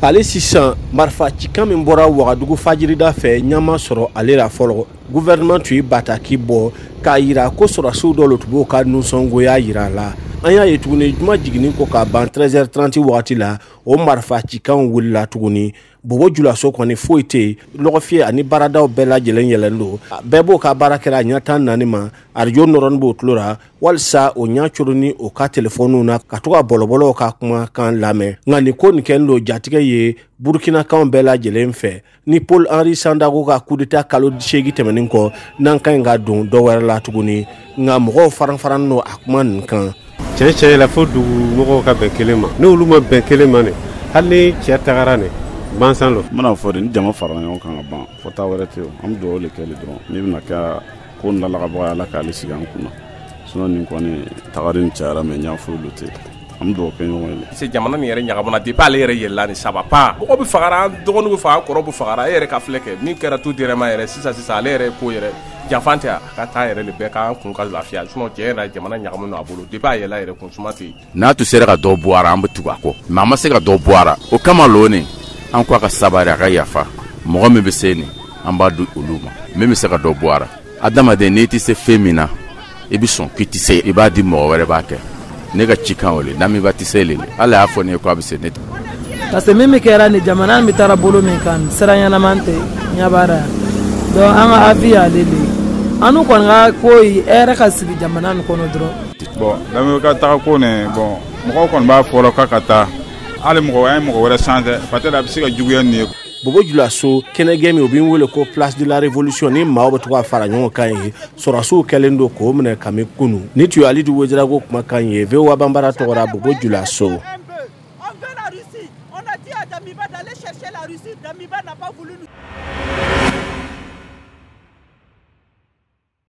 ale sisan marifa cikan min bɔra Wagadugu fajirida fɛ ɲama sɔrɔ ale la fɔlɔ gouvernement tun ye bataki bɔ k'a yira ko sɔrɔsiw dɔw tun b'o ka nusɔngoya yira la an y'a ye tuguni juma jiginnin kɔ ka ban 13h30 wagati la o marifa cikan wulila tuguni Bobo Julaso kɔni foyi tɛ yen lɔgɔfiyɛ ani baaradaw bɛɛ lajɛlen yɛlɛlen don bɛɛ b'o ka baara kɛra ɲɛ 14 ma arajo nɔrɔnin b'o tulo la walisa o ɲɛ coro ni o ka telefɔniw na ka to ka bɔlɔbɔlɔw ka kumakan lamɛn nka nin ko nin kɛlen don jatigɛ ye burukinakanw bɛɛ lajɛlen fɛ ni Paul Henri Sandago ka coup d'état kalo 8 tɛmɛnen kɔ n'an ka ɲi ka don dɔ wɛrɛ la tuguni nka mɔgɔw faran no a kuma nin kan cɛ la fo dugu mɔgɔw ka bɛn kelen ma n'olu ma bɛn kelen ma ne hali cɛ tagara ne bansan lo mana fɔ de ni jama fara ɲɔgɔn kan ka ban fo taa wɛrɛ tɛ an bɛ dugawu de kɛ dɔrɔn ni bɛna kɛ ko nalagabɔ ala k'ale sigi an kunna sinon nin kɔni tagari ni cayara mɛ ɲa foyi lo tɛ an bɛ dugawu kɛ ɲɔgɔn ye se jamana nin yɛrɛ ɲagamana depuis ale yɛrɛ yɛlɛla ni saba pa mɔgɔ bɛ fagara dɔgɔninw bɛ faga kɔrɔ bɛ fagara e yɛrɛ ka filɛ kɛ min kɛra tout directement yɛrɛ sisan ale yɛrɛ ko yɛrɛ janfan tɛ a ka taa yɛrɛ de bɛɛ k'an kun ka lafiya sinon cɛ yɛrɛ jamana ɲagamin a bolo depuis a yɛlɛ yɛrɛ kun suma tɛ n'a tun sera ka dɔ bɔ ara an bɛ tugu a kɔ mais a ma se ka dɔ bɔ ara o kama loni an ko a ka sabari a ka yafa mɔgɔ min bɛ se nin an b'a di olu ma min bɛ se ka dɔ bɔ ara adamaden n'i tɛ se fɛn min na i bɛ sɔn k'i tɛ se i b'a di mɔgɔ wɛrɛ b'a kɛ ne ka cikan wele n'a min b'a tɛ se lele ala y'a fɔ ne ye ko a bɛ se ne parce que min bɛ kɛra ni jamana min taara bolo min kan sira ɲɛnaman tɛ ɲabara donc an ka avis y'ale de ye anu kɔni ka ko ye hɛrɛ ka sigi jamana nin kɔnɔ dɔrɔn bon lamɛn ka taga ko ne bon mɔgɔw kɔni b'a fɔlɔ k'a ka taa hali mɔgɔ an ye mɔgɔ wɛrɛ changé peut-être a bɛ se ka juguya nin ye Bobo Julaso kɛnɛgɛn min o bɛ wele ko place de la révolution ni maaw bɛ to ka fara ɲɔgɔn kan ye sɔrɔsiw kɛlen don k'o minɛ kami kunu ni tun ye Alidu Wejirago kumakan ye VOA Banbara tɔgɔra Bobo Julaso. On a dit à Damiba d'aller chercher la Russie, Damiba n'a pas voulu nous...